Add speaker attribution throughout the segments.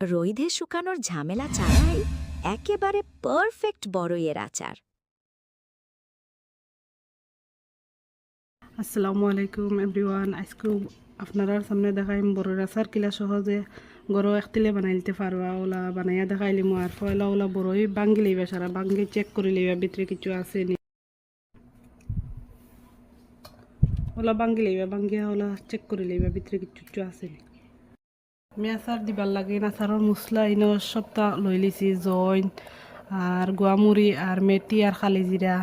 Speaker 1: রোদে শুকানোর ঝামেলা ছাড়াই একেবারে পারফেক্ট বড়ইয়ের আচার।
Speaker 2: আসসালামু আলাইকুম এভরিওয়ান। আজকে আপনার সামনে দেখাইম বড়ের আচার কিলা সহজে গরো একতিলে বানাই দিতে পারবা। ওলা বানাইয়া দেখাইলিম আর পয়লা ওলা বড়ই বাঙ্গি লইবা, সারা বাঙ্গি চেক করে লইবা ভিতরে কিছু আছে নি। ওলা বাঙ্গি লইবা, বাঙ্গিয়া ওলা চেক করে লইবা ভিতরে কিছু আছে নি। আমি আচার দিবার লাগে আচারের মশলা ইনো সবটা লই লিছি, জইন আর গোয়ামুড়ি আর মেথি আর খালি জিরা।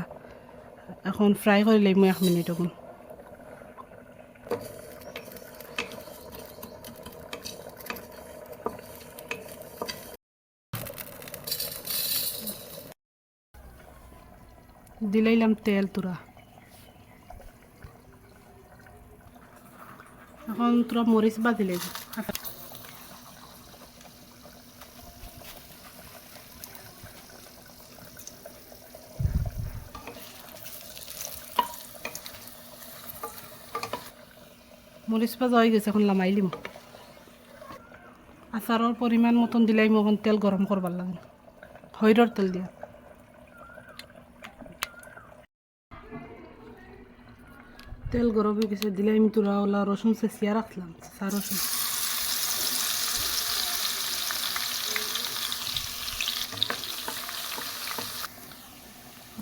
Speaker 2: এখন ফ্রাই করে লইম 1 মিনিট। এখন দিলাইলাম তেল তুরা। এখন তোরা মরিচ বাজি লাগবে। মরিচ ভাজা হয়ে গেছে, এখন লামাইলিম। আচারের পরিমাণ মতন দিলাই এখন তেল গরম করবার লাগে, হৈরর তেল দিয়া। তেল গরম হয়ে গেছে, দিলাই তোরা ওলা রসুন চেঁচিয়া রাখলাম, চেঁচা রসুন।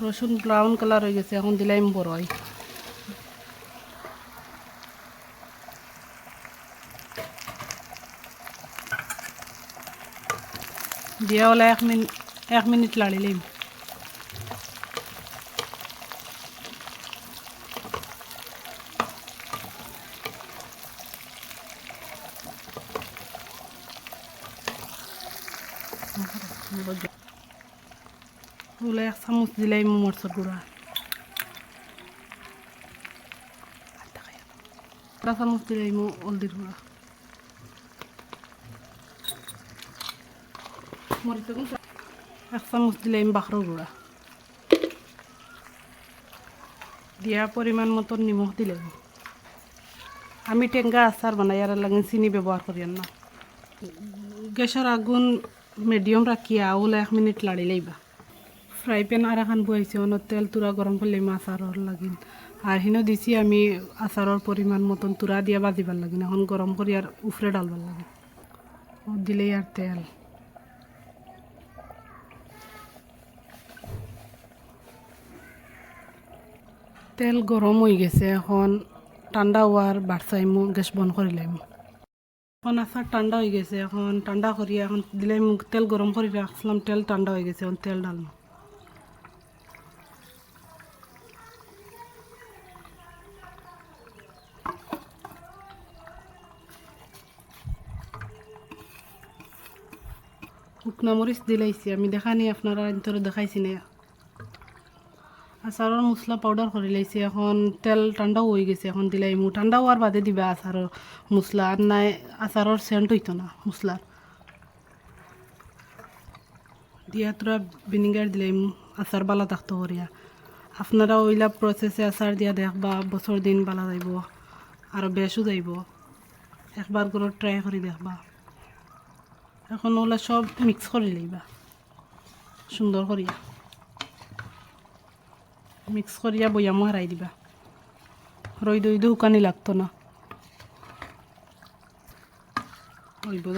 Speaker 2: রসুন ব্রাউন কালার হয়ে গেছে, এখন দিলাম বড়ই। দিয়া ওলা 1 মিনিট লাড়িলাম। ওলা 1 চামচ দিলাম মরচর গুঁড়া, 1 চামচ দিলাম হলদির গুঁড়া, মরিচের গুঁড়া 1 চামচ দিলাম বাখর গুঁড়া। দিয়া পরিমাণ মতন নিমখ দিলাম। আমি টেঙ্গা আচার বানাই আর লাগে চিনি ব্যবহার করিয়ান না। গ্যাসের আগুন মিডিয়াম রাখিয়া ওলা 1 মিনিট লাড়ি লইবা। ফ্রাই প্যান আর এখন বইছে, অন্য তেল তুরা গরম করলে আচারর লাগিন। আর হিনো দিছি আমি আচারর পরিমাণ মতন তুরা দিয়া বাজিবার লাগিন। এখন গরম করি আর উফরে ডালবার লাগে, দিলেই আর তেল। তেল গরম হয়ে গেছে, এখন ঠান্ডা হওয়ার বাড়ছাইমু, গ্যাস বন্ধ করিলাম। এখন আচার ঠান্ডা হয়ে গেছে, এখন ঠান্ডা করি এখন দিলাম। তেল গরম করে রাখছিলাম, তেল ঠান্ডা হয়ে গেছে, এখন তেল ডালম। শুকনা মরিচ দিলাইছি, আমি দেখানি আপনারা ইন্তরে দেখাইছি না। আচারের মশলা পাউডার করে লাইছি, এখন তেল ঠান্ডাও হয়ে গেছে, এখন দিলাই ঠান্ডা হওয়ার বাদে দিবা আচারের মশলা, আর নাই আচারের সেন্ট হইতো না মশলার। দিয়া তোরা ভিনিগার দিলাই আচার বালা থাকতো করিয়া। আপনারা ওইলা প্রসেসে আচার দিয়া দেখবা, বছর দিন বালা যাইব, আর বেশও যাইব। একবার করে ট্রাই করে দেখবা। এখন ওলা সব মিক্স করে লইবা সুন্দর করিয়া, মিক্স করিয়া বইয়ামো হারাই দিবা। রইদ শুকানি লাগতো না, ওই বোধ